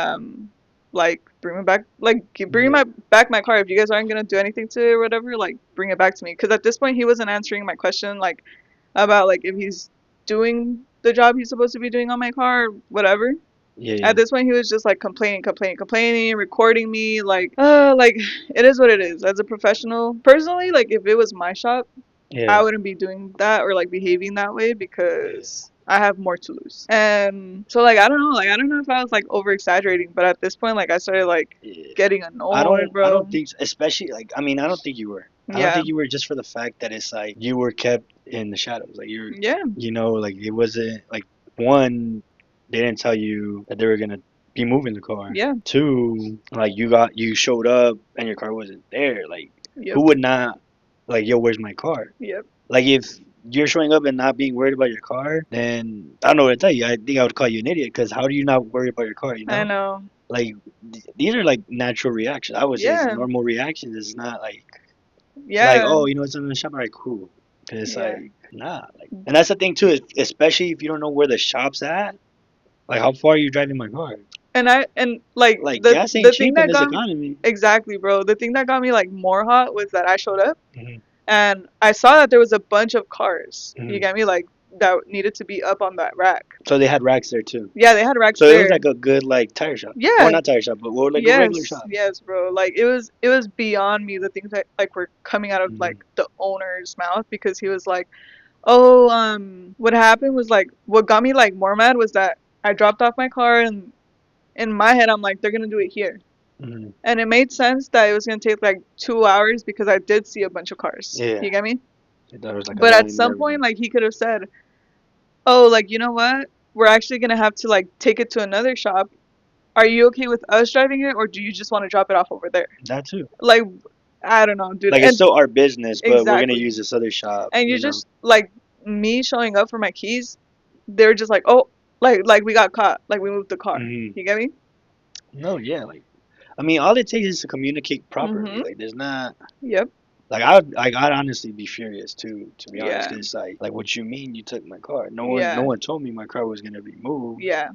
like bring me back, like bring Yeah. my back my car. If you guys aren't gonna do anything to it or whatever, like bring it back to me. Because at this point he wasn't answering my question like about like if he's doing the job he's supposed to be doing on my car or whatever. Yeah. Yeah. At this point he was just like complaining, recording me, like it is what it is. As a professional, personally, like if it was my shop, I Yeah. wouldn't be doing that or like behaving that way Yeah. because I have more to lose. And so like I don't know if I was like over exaggerating, but at this point like I started like Yeah. getting annoyed, I don't bro. think, especially like, I mean, I don't think you were. I don't Yeah. think you were, just for the fact that it's like you were kept in the shadows. Like you're, Yeah. like it wasn't like, one, they didn't tell you that they were gonna be moving the car. Yeah. Two, like you showed up and your car wasn't there. Like Yep. who would not, like, yo, where's my car? Yep. Like if you're showing up and not being worried about your car, then I don't know what to tell you. I think I would call you an idiot, because how do you not worry about your car? I know. Like these are like natural reactions. I would say it's Yeah. normal reactions. It's not like, Yeah. oh, it's in the shop. All right, cool. 'Cause it's Yeah. like, nah. Like, and that's the thing too. Especially if you don't know where the shop's at. Like, how far are you driving my car? And like Like, the gas ain't the thing cheap in that this got me economy. exactly, bro. The thing that got me like more hot was that I showed up Hmm. and I saw that there was a bunch of cars. You Hmm. get me? Like that needed to be up on that rack. So they had racks there too. Yeah, they had racks So it was there. like a good like tire shop, or Yeah. not tire shop, but more like a regular Yes. shop. Yes, bro. Like it was beyond me the things that like were coming out of like Hmm. the owner's mouth because he was like, "Oh, what happened was like what got me like more mad was that I dropped off my car and in my head I'm like they're going to do it here." Hmm. And it made sense that it was going to take like 2 hours because I did see a bunch of cars. Yeah, You get me? I thought it was like a But at line and some point, everything. like he could have said, "Oh, like you know what? We're actually gonna have to like take it to another shop. Are you okay with us driving it, or do you just want to drop it off over there?" That too. Like, I don't know, dude. Like, it's And still our business, but we're gonna exactly. use this other shop. And you just like me showing up for my keys. They're just like, "Oh, like we got caught. Like we moved the car." Hmm. You get me? No, yeah, like, I mean, all it takes is to communicate properly. Mhm. Like, there's not, Yep. like, I'd honestly be furious too, to be honest. Yeah. 'Cause it's like, what you mean you took my car? No Yeah. one told me my car was gonna be moved. Yeah.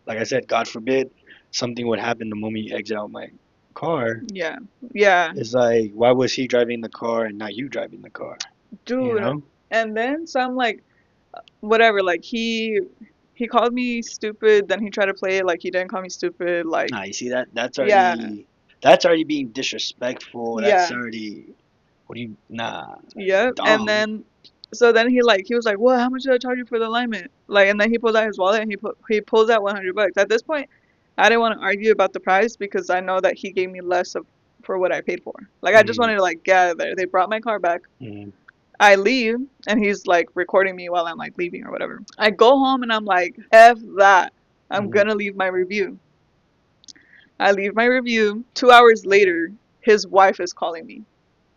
Like I said, God forbid something would happen the moment you exit out my car. Yeah. Yeah. It's like, why was he driving the car and not you driving the car? You Dude. know? And then some like whatever. Like he called me stupid. Then he tried to play it like he didn't call me stupid. Like Nah, you see that? yeah. That's already being disrespectful. That's Yeah. already, what do you, nah, Yep. And dumb. then so then he was like, "Well, how much did I charge you for the alignment?" Like, and then he pulls out his wallet and he pulls out $100. At this point, I didn't want to argue about the price because I know that he gave me less of for what I paid for. Like, I just Mm, wanted to like get out of there. They brought my car back. mm, I leave and he's like recording me while I'm like leaving or whatever. I go home and I'm like, "F that." I'm Mhm. gonna leave my review. I leave my review. 2 hours later, his wife is calling me.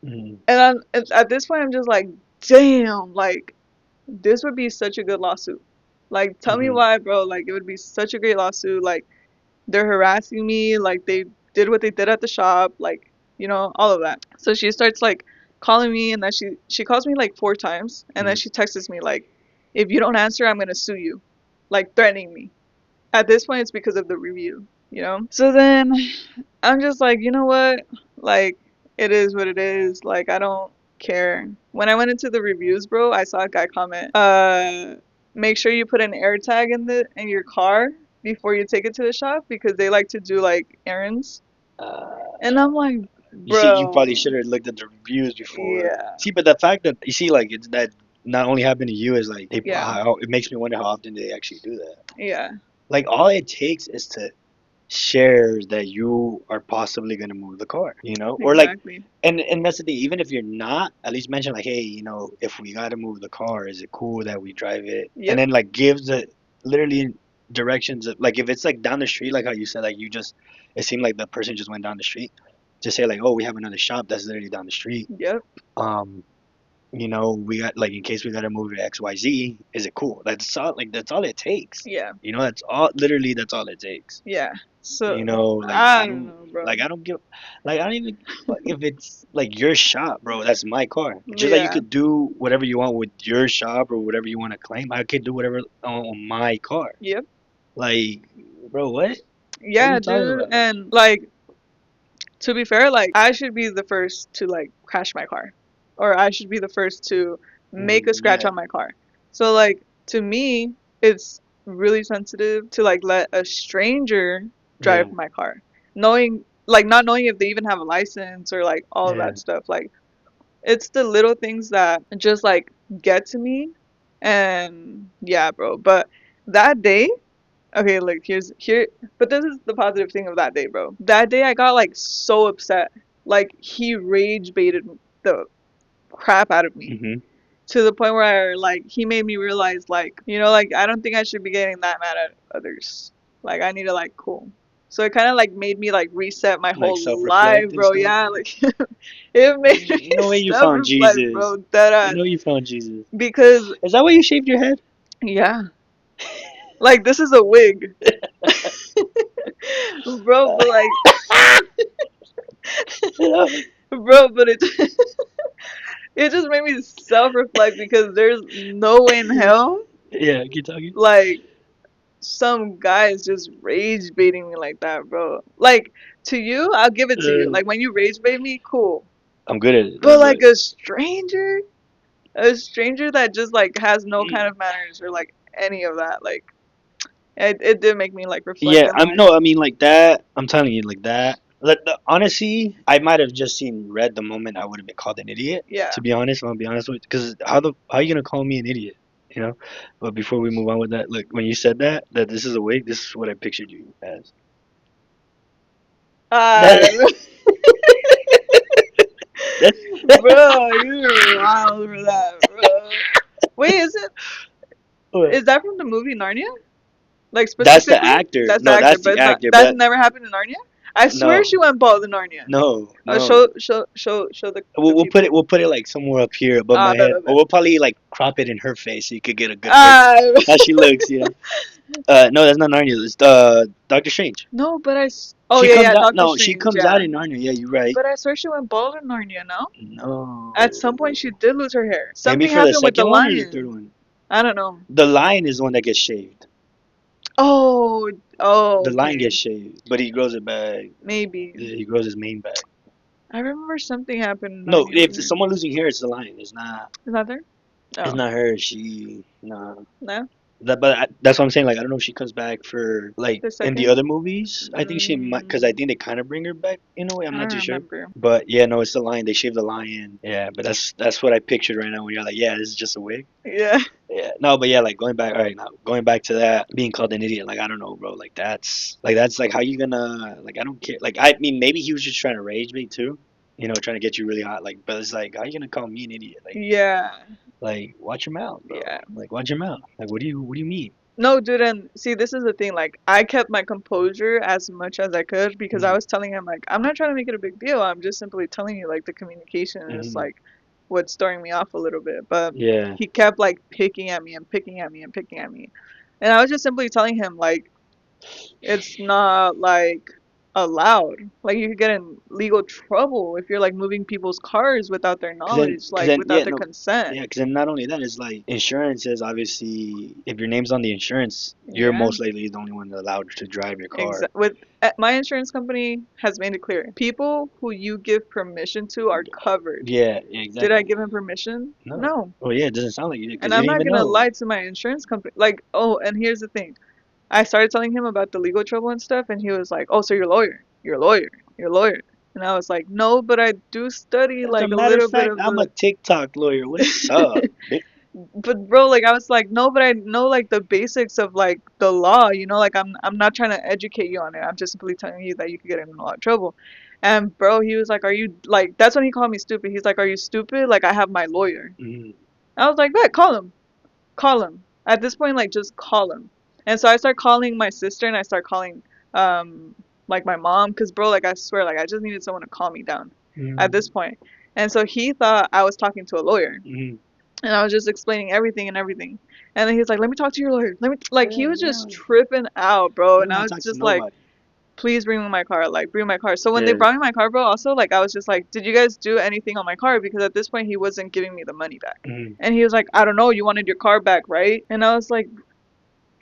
Mhm. And at this point, I'm just like, damn, like, this would be such a good lawsuit. Like, tell me Mhm. why, bro. Like, it would be such a great lawsuit. Like, they're harassing me. Like, they did what they did at the shop. Like, all of that. So she starts, like, calling me, and then she calls me, like, 4 times. And then Mhm. she texts me, like, if you don't answer, I'm going to sue you. Like, threatening me. At this point, it's because of the review. So then I'm just like, you know what? Like, it is what it is. Like, I don't care. When I went into the reviews, bro, I saw a guy comment, make sure you put an air tag in your car before you take it to the shop because they like to do like errands. And I'm like, You see, you probably bro, should have looked at the reviews before. yeah, See, but the fact that you see, like, it's that not only happened to you is like yeah, it makes me wonder how often they actually do that. yeah, Like, all it takes is to share that you are possibly gonna move the car, or like, exactly. and that's the thing. Even if you're not, at least mention like, hey, if we gotta move the car, is it cool that we drive it? And Yep, then like gives the literally directions. Like if it's like down the street, like how you said, like it seemed like the person just went down the street. Just say like, oh, we have another shop that's literally down the street. yep, Um, we got like in case we gotta move to XYZ, is it cool? That's all it takes. yeah, That's all literally that's all it takes. yeah. So, Like I don't know, bro. I don't give like I don't even fuck if it's like your shop, bro. That's my car. Just like you Yeah, could do whatever you want with your shop or whatever you want to claim, I could do whatever on my car. yep. Like, bro, what are Yeah, you talking dude. about? And like, to be fair, like I should be the first to like crash my car, or I should be the first to make a scratch Yeah, on my car. So like to me, it's really sensitive to like let a stranger yeah, drive my car, knowing like not knowing if they even have a license or like all of yeah. that stuff. Like it's the little things that just like get to me, and yeah, bro. But that day. Okay, look, but this is the positive thing of that day, bro. That day I got like so upset. Like he rage baited the crap out of me Mhm. to the point where like he made me realize like, like I don't think I should be getting that mad at others. Like I need to like cool. So it kind of like made me like reset my Like whole self-reflect life, and bro. stuff. Yeah, like it made me In a way, you found self-reflect, Jesus. bro. Dead You ass. know, you found Jesus. Because Is that why you shaved your head? yeah, like this is a wig, bro. But like bro, but it it just made me self-reflect because there's no way in hell Yeah, keep talking. like some guys just rage baiting me like that, bro. Like to you, I'll give it to you. Uh, Like when you rage bait me, cool. I'm good at it. But That's what. like a stranger that just like has no kind of manners or like any of that, like it did make me like reflect Yeah, in I'm life. no, I mean like that. I'm telling you, like that. Honestly, I might have just seen red the moment I would have been called an idiot. Yeah. To be honest, I'm gonna be honest with you, because how you gonna call me an idiot? You know. But before we move on with that, look, when you said that this is a wig, this is what I pictured you as. That Uh, that bro, you're wild for that, bro. Wait, what? is that from the movie Narnia? Like That's the specifically, actor. that's the No, actor, that's but the it's not. actor. That's But never happened in Narnia. I swear no, she went bald in Narnia. no. Show the We'll put it people. like somewhere up here above Ah, my head, bet. or we'll probably like crop it in her face so you could get a good visual Ah, how she looks. No, that's not Narnia. It's Doctor Strange. no, but oh She yeah, comes yeah, out. Doctor No, she Strange, comes out yeah. in Narnia. Yeah, you're right. But I swear she went bald in Narnia. No, at some point she No, did lose her hair. maybe Something for the happened with the second one or the third lion. one. I don't know. The lion is the one that gets shaved. Oh, oh, The lion okay, gets shaved, but he grows it back. maybe. He grows his mane back. I remember something happened in No, Narnia if with her. someone losing hair, it's the lion. It's not. Is that there? It's Oh, not her. She. No. no, That's what I'm saying. Like, I don't know if she comes back for like the in the second. other movies. I think she might, because I Mm, think they kind of bring her back in a way. I'm I not don't too sure. remember. But yeah, no, it's the lion. They shave the lion. Yeah, but that's what I pictured right now when you're like, yeah, this is just a wig. Yeah. Yeah, no, but yeah, like going back. All right, now going back to that being called an idiot. Like, I don't know, bro. Like that's like how you gonna like I don't care. Like, I mean, maybe he was just trying to rage me too. Trying to get you really hot. Like, but it's like, how you gonna call me an idiot? Yeah. Like, watch your mouth, bro. Yeah. Like, watch your mouth. Like, what do you mean? No, dude, and see, this is the thing. Like, I kept my composure as much as I could because I Mm-hmm. was telling him, like, I'm not trying to make it a big deal. I'm just simply telling you, like, the communication is Mm-hmm. like what's throwing me off a little bit. But Yeah, he kept like picking at me and picking at me and picking at me, and I was just simply telling him, like, it's not like allowed. Like, you could get in legal trouble if you're like moving people's cars without their knowledge, cause like then, without yeah, their no, consent. yeah, cause then not only that, it's like insurance is obviously if your name's on the insurance, you're Yeah. most likely the only one allowed to drive your car. With my insurance company has made it clear. People who you give permission to are covered. Yeah, yeah, Did I exactly. give him permission? No, No. well, yeah, it doesn't sound like you did, And cause you I'm didn't not even gonna know. lie to my insurance company. Like, oh, and here's the thing. I started telling him about the legal trouble and stuff, and he was like, "Oh, so you're a lawyer? You're a lawyer? You're a lawyer?" And I was like, "No, but I do study As a like a matter of little bit fact, of I'm a the." TikTok lawyer. What's up, bitch? But bro, like I was like, no, but I know like the basics of like the law, you know, like I'm not trying to educate you on it. I'm just simply telling you that you could get in a lot of trouble. And bro, he was like, are you like that's when he called me stupid. He's like, are you stupid? Like I have my lawyer. Mm, I was like, bet, call him. Call him. At this point, like just call him. And so I start calling my sister and I start calling um like my mom, because bro, like I swear, like I just needed someone to calm me down at mm, this point. And so he thought I was talking to a lawyer, mm. and I was just explaining everything and everything. And then he's like, "Let me talk to your lawyer." Let me like he Yeah, was yeah. just tripping out, bro. You And don't I have was to talk to just like, nobody. "Please bring me my car. Like, bring my car." So when they Yeah. brought me my car, bro, also like I was just like, "Did you guys do anything on my car?" Because at this point he wasn't giving me the money back. Mm. And he was like, "I don't know. You wanted your car back, right?" And I was like,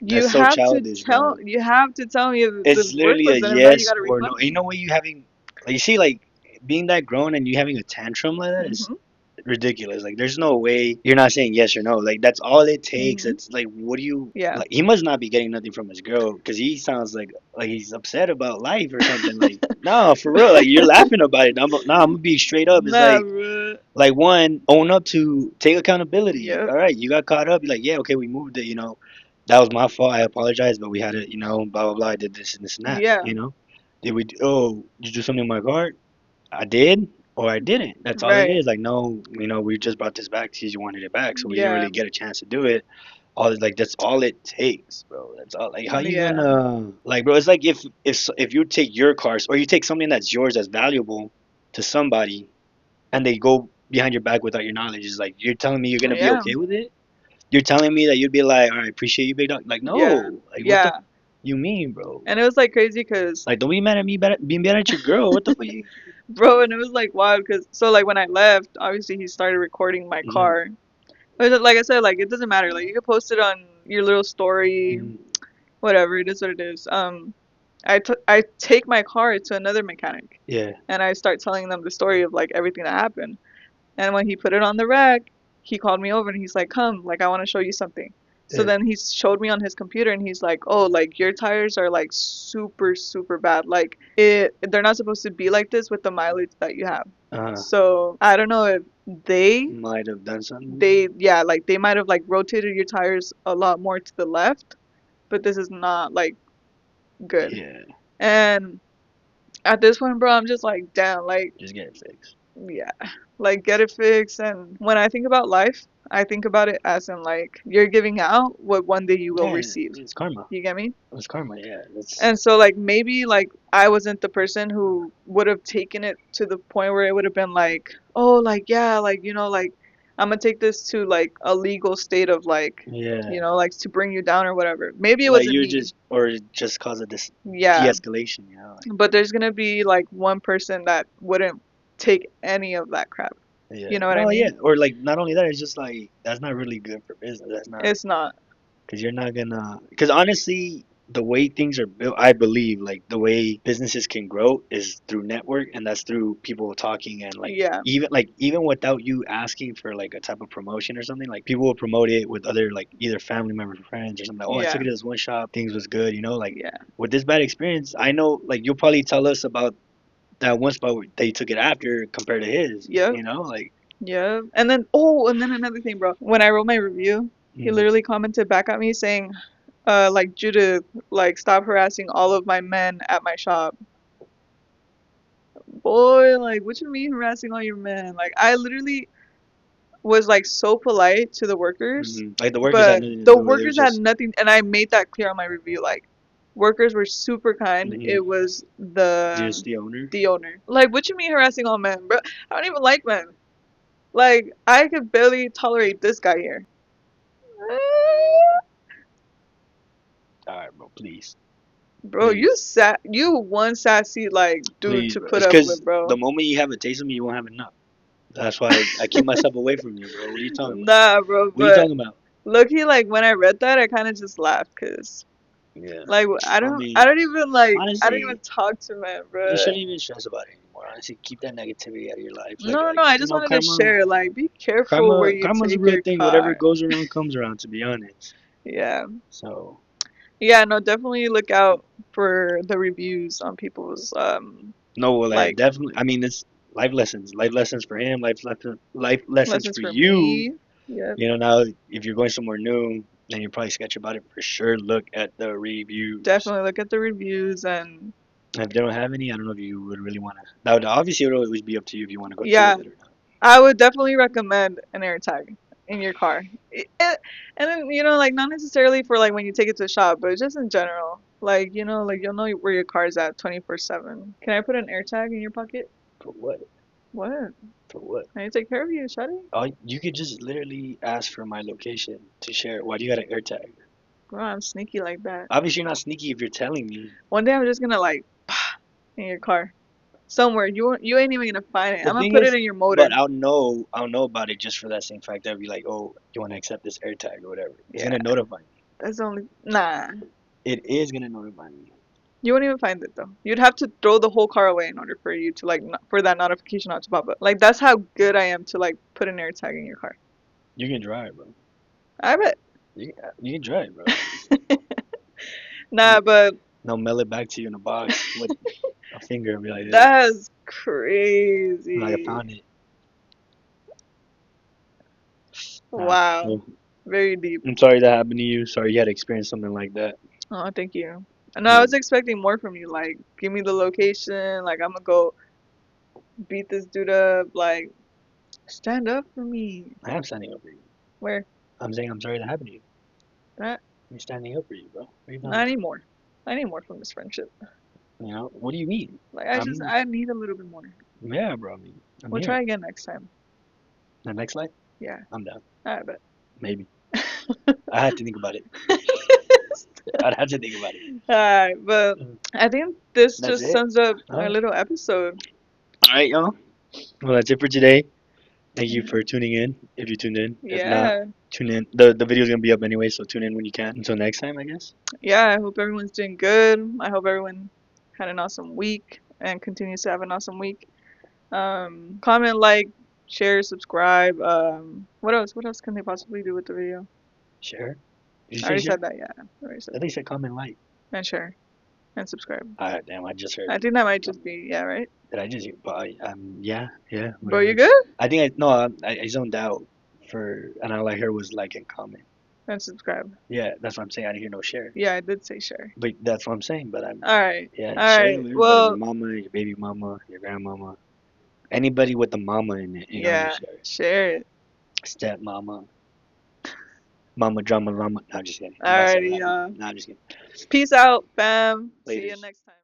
That's so childish, bro. you have to tell me if the It's work literally a was done. If not, you yes gotta or no. refund You me. know what you having, like, you see, like being that grown and you having a tantrum like that is Mhm. ridiculous. Like, there's no way you're not saying yes or no. Like, that's all it takes. Mhm. It's like, what do you Yeah. like? He must not be getting nothing from his girl because he sounds like he's upset about life or something. Like, no, for real. Like, you're laughing about it. I'm gonna be straight up. It's Nah, bro. like one, own up to take accountability. Yep. All right, you got caught up. You're like, yeah, okay, we moved it. That was my fault. I apologize, but we had it. Blah blah blah. I did this and this and that. Yeah. Did we? Oh, did you do something in my car? I did, or I didn't. That's all it Right. is. Like, no, we just brought this back because you wanted it back, so we didn't Yeah. really get a chance to do it. Like that's all it takes, bro. That's all. Like, how you Yeah. gonna like, bro? It's like if you take your car or you take something that's yours that's valuable to somebody and they go behind your back without your knowledge. It's like you're telling me you're gonna be Yeah. okay with it. You're telling me that you'd be like, all right, appreciate you, big dog. Like, Yeah. no, like what the Yeah. you mean, bro? And it was like crazy because, Like, don't be mad at me, being mad at your girl. What the fuck? bro, and it was like wild because, so like when I left, obviously he started recording my Mm-hmm, car. But like I said, like it doesn't matter. Like you can post it on your little story, mm-hmm, whatever. It is what it is. I take my car to another mechanic yeah, and I start telling them the story of like everything that happened. And when he put it on the rack, he called me over and he's like, "Come, like I want to show you something." So yeah, then he showed me on his computer and he's like, "Oh, like your tires are like super super bad. Like they're not supposed to be like this with the mileage that you have." uh, So I don't know if they might have done something. they yeah, like they might have like rotated your tires a lot more to the left, but this is not like good. Yeah, And at this point, bro, I'm just like, damn, like just get it fixed. yeah, like get it fixed. And when I think about life, I think about it as in like you're giving out what one day you will Yeah, receive. it's karma. You get me? It's karma. Yeah, that's And so like maybe like I wasn't the person who would have taken it to the point where it would have been like, oh, like yeah, like like I'm gonna take this to like a legal state of like, yeah. like to bring you down or whatever. Maybe it Like wasn't you're me. just or just cause of this Yeah, de-escalation. Like but there's gonna be like one person that wouldn't take any of that crap. yeah, You know what I no, yeah, mean? or like not only that, it's just like that's not really good for business. That's not It's not. because you're not gonna because honestly the way things are built I believe like the way businesses can grow is through network and that's through people talking and Yeah. even without you asking for like a type of promotion or something like people will promote it with other like either family members or friends or something like oh I Yeah. took it to this one shop things was good like Yeah. with this bad experience I know like you'll probably tell us about that one spot where they took it after compared to his Yep. like Yeah. And then another thing, bro. When I wrote my review, he mm, literally commented back at me saying, like Judith, like stop harassing all of my men at my shop. Boy, like what you mean harassing all your men? Like I literally was like so polite to the workers, Like the workers had but nothing to the do with it. It was workers had just nothing, and I made that clear on my review. Like, workers were super kind. hmm It was the just the owner. the owner. Like, what you mean harassing all men, bro? I don't even like men. Like, I could barely tolerate this guy here. All right, bro. Please, Bro, you please, sat, you one sassy like dude please, to bro. put It's up because with, the bro. moment you have a taste of me, you won't have enough. That's why I keep myself away from you, bro. What are you talking about? Nah, bro, What are you but talking about? look, he like when I read that, I kind of just laughed, cause Yeah. like I mean, I don't even like, I don't even honestly, talk to men, you bro. shouldn't even stress about it anymore. Honestly, keep that negativity out of your life. No, no, no. I just wanted to Karma, share. Like, be careful where you karma's a take real your thing. Whatever car. goes around comes around. To be honest, Yeah, so yeah. No, definitely look out for the reviews on people's no, well, like definitely. I mean, it's life lessons for him, life lessons lessons for for you. me. Yep, Now if you're going somewhere new and you're probably sketchy about it, for sure look at the reviews. definitely look at the reviews and If they don't have any, I don't know if you would really want to. That would obviously it would always be up to you if you want to go through yeah, with it or not. I would definitely recommend an AirTag in your car. And then, like not necessarily for like when you take it to the shop, but just in general. Like, like you'll know where your car's at 24/7. Can I put an AirTag in your pocket? For what? What? For what? I take care of you, Shadi. You could just literally ask for my location to share. Why do you got an AirTag? Bro, I'm sneaky like that. Obviously, you're not sneaky if you're telling me. One day I'm just gonna like in your car. Somewhere. You ain't even gonna find it. The I'm gonna thing put it is, in your but motor. I'll know about it just for that same fact. I'd be like, oh, you want to accept this AirTag or whatever. It's Yeah, gonna notify me. that's the only nah. It is gonna notify me. You wouldn't even find it though. You'd have to throw the whole car away in order for you to like for that notification not to pop up. Like that's how good I am to like put an air tag in your car. You can drive, bro. I bet. You can drive, bro. Nah, but And I'll mail it back to you in a box with a finger and be like, hey, that's like I crazy. found it. Nah, Wow. well, Very deep. I'm sorry that happened to you. Sorry you had to experience something like that. Oh, thank you. No, I Yeah, was expecting more from you. Like, give me the location. Like, I'm gonna go beat this dude up. Like, stand up for me. I am standing up for you. Where? I'm saying I'm sorry that happened to you. That? I'm standing up for you, bro. What are you talking Not about? anymore. I need more from this friendship. What do you mean? Like, I'm, I need a little bit more. yeah, bro. I mean, I'm We'll here. try again next time. The next slide, Yeah, I'm down. I bet. Maybe. I had to think about it. I'd have to think about it. Alright, but Mm. I think this That's just it. sums up All our right. little episode. All right, y'all. Well, that's it for today. Thank you for tuning in. If you tuned in, if not, Yeah, tune in. The video's gonna be up anyway, so tune in when you can. Until next time, I guess. yeah, I hope everyone's doing good. I hope everyone had an awesome week and continues to have an awesome week. Comment, like, share, subscribe. What else? What else can they possibly do with the video? Share. Did you I say already share? said that, yeah. I already said I that. think you said comment like. And share and subscribe. Damn, I just heard I think that might just comment. be, yeah, right? Did I just? Yeah, yeah, Bro, you whatever. good? I think I no, I zoned out and all I heard was like and comment. And subscribe. Yeah, that's what I'm saying. I didn't hear no share. Yeah, I did say share. But that's what I'm saying. But I'm Alright. yeah, share Alright. with everybody. Your Well, mama, your baby mama, your grandmama, anybody with the mama in it. yeah, Just share it. share it. Step mama, mama drama llama. No, I'm just kidding. I'm about to say what Alrighty, happened. No, I'm just kidding. peace out, fam. See Later. you next time.